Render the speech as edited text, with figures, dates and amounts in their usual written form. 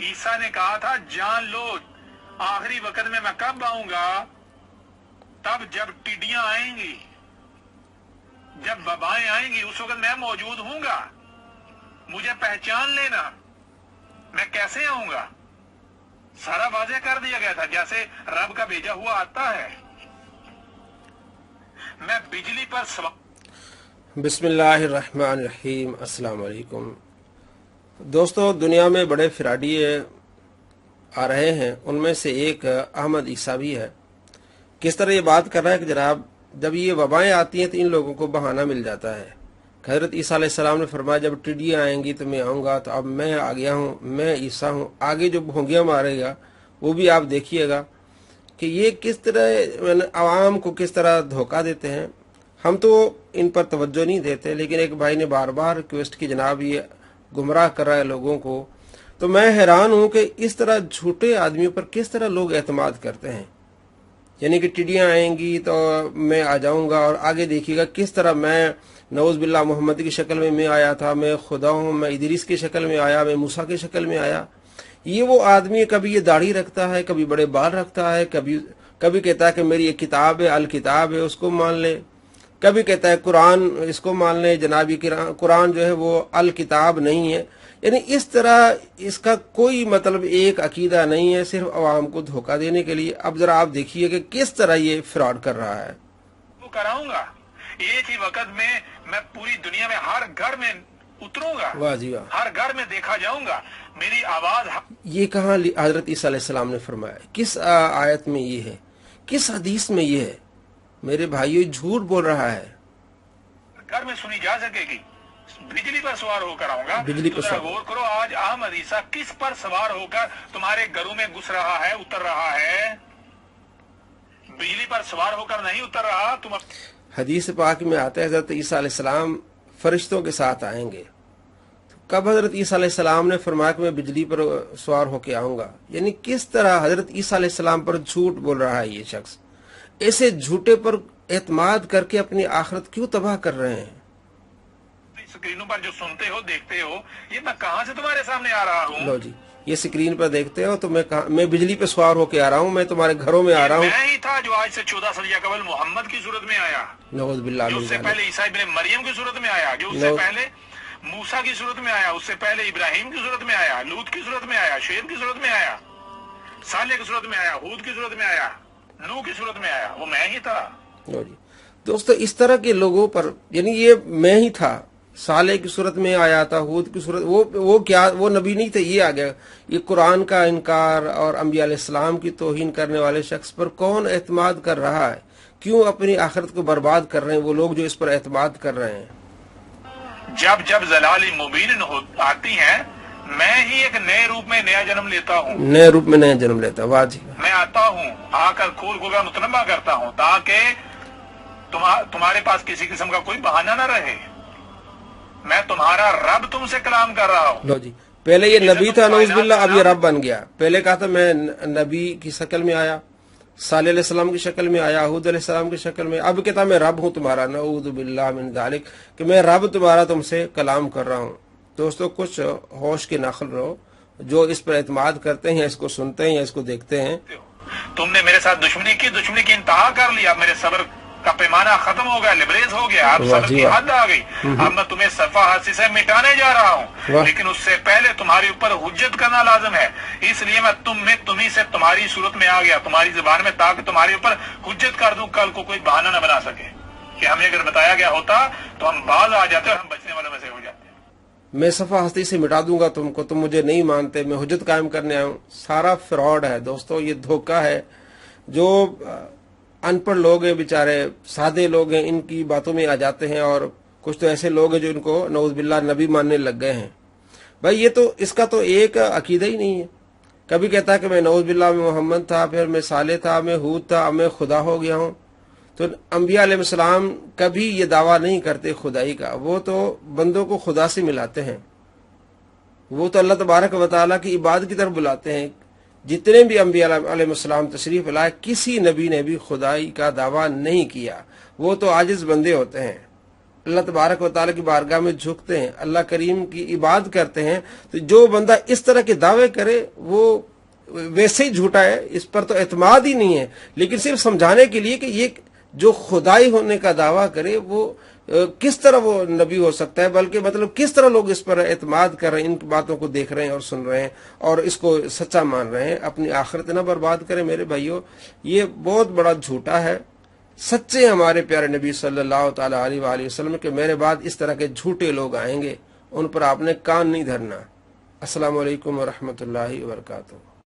ईसा ने कहा था जान लो आखिरी वक्त में मैं कब आऊंगा, तब जब टिड्डियां आएंगी, जब वबाएं आएंगी, उस वक्त मैं मौजूद हूंगा, मुझे पहचान लेना, मैं कैसे आऊंगा। सारा वाज़ेह कर दिया गया था जैसे रब का भेजा हुआ आता है। मैं बिजली पर सवार। बिस्मिल्लाहिर्रहमानिर्रहीम। अस्सलाम वालेकुम दोस्तों, दुनिया में बड़े फिराडिये आ रहे हैं, उनमें से एक अहमद ईसा भी है। किस तरह ये बात कर रहा है कि जनाब जब ये वबाएं आती हैं तो इन लोगों को बहाना मिल जाता है। हज़रत ईसा अलैहिस्सलाम ने फरमाया जब टिड्डियाँ आएंगी तो मैं आऊँगा, तो अब मैं आ गया हूँ, मैं ईसा हूँ। आगे जो भोंगियाँ मारेगा वो भी आप देखिएगा कि ये किस तरह आवाम को किस तरह धोखा देते हैं। हम तो इन पर तवज्जो नहीं देते, लेकिन एक भाई ने बार बार रिक्वेस्ट की जनाब ये गुमराह कर रहा है लोगों को, तो मैं हैरान हूँ कि इस तरह झूठे आदमियों पर किस तरह लोग एतमाद करते हैं। यानी कि टिड्डियाँ आएंगी तो मैं आ जाऊँगा, और आगे देखिएगा किस तरह मैं नऊज़ बिल्लाह मोहम्मद की शक्ल में मैं आया था, मैं खुदा हूँ, मैं इदरीस की शक्ल में आया, मैं मूसा की शक्ल में आया। ये वो आदमी कभी ये दाढ़ी रखता है, कभी बड़े बाल रखता है, कभी कहता है कि मेरी एक किताब है, अल किताब है, उसको मान ले, कभी कहता है कुरान इसको मान ले, जनाब ये कुरान जो है वो अल किताब नहीं है। यानी इस तरह इसका कोई मतलब एक अकीदा नहीं है, सिर्फ अवाम को धोखा देने के लिए। अब जरा आप देखिए कि किस तरह ये फ्रॉड कर रहा है। वो कराऊंगा, एक ही वक्त में मैं पूरी दुनिया में हर घर में उतरूंगा, वाह जी वाह, हर घर में देखा जाऊंगा, मेरी आवाज। ये कहाँ हजरत ईसा अलैहिस्सलाम ने फरमाया, किस आयत में ये है, किस हदीस में ये है? मेरे भाइयों झूठ बोल रहा है। घर में सुनी जा सकेगी। बिजली पर सवार होकर आऊंगा। बिजली पर सवार। गौर करो आज अहमद ईसा किस पर सवार होकर तुम्हारे घरों में घुस रहा है, उतर रहा है। बिजली पर सवार होकर नहीं उतर रहा। तुम हदीस पाक में आता है हजरत ईसा अलैहिस्सलाम फरिश्तों के साथ आएंगे। तो कब हजरत ईसा अलैहिस्सलाम ने फरमाया कि मैं बिजली पर सवार होकर आऊंगा? यानी किस तरह हजरत ईसा अलैहिस्सलाम पर झूठ बोल रहा है ये शख्स। ऐसे झूठे पर एतमाद करके अपनी आखिरत क्यों तबाह कर रहे हैं? स्क्रीनों पर जो सुनते हो, देखते हो, ये मैं कहां से तुम्हारे सामने आ रहा हूँ? लो जी, ये स्क्रीन पर देखते हो तो मैं बिजली पे सवार होके आ रहा हूँ, मैं तुम्हारे घरों में आ रहा हूँ। मैं ही था जो आज से 14 सदिया कबल मोहम्मद की सूरत में आया, नऊज़ बिल्लाह, जो उससे पहले ईसा इब्न मरियम की सूरत में आया, जो उससे पहले मूसा की सूरत में आया, उससे पहले इब्राहिम की सूरत में आया, लूत की सूरत में आया, शेर की सूरत में आया, सालेह की सूरत में आया, हूद की सूरत में आया, नूह की सूरत में आया, वो मैं ही था। लो जी दोस्तों, इस तरह के लोगों पर, यानी ये मैं ही था, साले की सूरत में आया था, हूद की सूरत, वो क्या, वो नबी नहीं थे, ये आ गया। ये कुरान का इनकार और अंबिया अलैहिस्सलाम की तौहीन करने वाले शख्स पर कौन एतमाद कर रहा है? क्यों अपनी आखिरत को बर्बाद कर रहे हैं वो लोग जो इस पर एतमाद कर रहे हैं? जब जब जलाली मुबीन आती है, मैं ही एक नए रूप में नया जन्म लेता हूँ। नए रूप में नया जन्म लेता है, वाह जी। मैं आता हूँ, आकर खोल खोल मुतनबा करता हूँ, ताकि तुम्हारे पास किसी किस्म का कोई बहाना न रहे। मैं तुम्हारा रब तुमसे कलाम कर रहा हूँ। लो जी, पहले ये नबी था नऊज़ बिल्लाह, अब ये रब बन गया। पहले कहा था मैं नबी की शक्ल में आया, सालेह अलैहिस्सलाम की शक्ल में आया, हूद अलैहिस्सलाम की शक्ल में, अब कहता मैं रब हूँ तुम्हारा, नऊज़ु बिल्लाह मिन ज़ालिक, कि मैं रब तुम्हारा तुमसे कलाम कर रहा हूँ। दोस्तों, कुछ होश के नाखिल रहो। जो इस पर एतमाद करते हैं, इसको सुनते हैं या इसको देखते हैं। तुमने मेरे साथ दुश्मनी की इंतहा कर लिया, मेरे सब्र का पैमाना खत्म हो गया, लिबरेज हो गया, अब सब्र की हद आ गई। अब मैं तुम्हें सफा हस्ती से मिटाने जा रहा हूँ, लेकिन उससे पहले तुम्हारे ऊपर हुज्जत करना लाजिम है। इसलिए मैं तुम्ही से तुम्हारी सूरत में आ गया, तुम्हारी जुबान में, ताकि तुम्हारे ऊपर हुज्जत कर दूं, कल को कोई बहाना न बना सके। कि हमें अगर बताया गया होता तो हम बाज आ जाते और हम बचने वालों में से हो जाते। मैं सफा हस्ती से मिटा दूंगा तुमको, तुम मुझे नहीं मानते, मैं हुज्जत कायम करने आया हूँ। सारा फ्रॉड है दोस्तों, ये धोखा है। जो अनपढ़ लोग हैं, बेचारे सादे लोग हैं, इनकी बातों में आ जाते हैं, और कुछ तो ऐसे लोग हैं जो इनको नऊज़ बिल्लाह नबी मानने लग गए हैं। भाई ये तो, इसका तो एक अकीदा ही नहीं है। कभी कहता है कि मैं नऊज़ बिल्लाह में मोहम्मद था, फिर मैं साले था, मैं हूद था, अब मैं खुदा हो गया हूँ। तो अंबिया अलैहिस्सलाम कभी ये दावा नहीं करते खुदाई का, वो तो बंदों को खुदा से मिलाते हैं, वो तो अल्लाह तबारक व तआला की इबादत की तरफ बुलाते हैं। जितने भी अंबिया अलैहिस्सलाम तशरीफ लाए, किसी नबी ने भी खुदाई का दावा नहीं किया, वो तो आजिज बंदे होते हैं। अल्लाह तबारक व तआला की बारगाह में झुकते हैं, अल्लाह करीम की इबादत करते हैं, तो जो बंदा इस तरह के दावे करे वो वैसे ही झूठा है, इस पर तो एतमाद ही नहीं है। लेकिन सिर्फ समझाने के लिए कि ये जो खुदाई होने का दावा करे वो किस तरह वो नबी हो सकता है, बल्कि मतलब किस तरह लोग इस पर एतमाद कर रहे हैं, इन बातों को देख रहे हैं और सुन रहे हैं और इसको सच्चा मान रहे हैं। अपनी आखिरत ना बर्बाद करें मेरे भाइयों, ये बहुत बड़ा झूठा है। सच्चे हमारे प्यारे नबी सल्लल्लाहु ताला अलैहि वसल्लम के मेरे बाद इस तरह के झूठे लोग आएंगे, उन पर आपने कान नहीं धरना। अस्सलामु अलैकुम व रहमतुल्लाहि व बरकातुहू।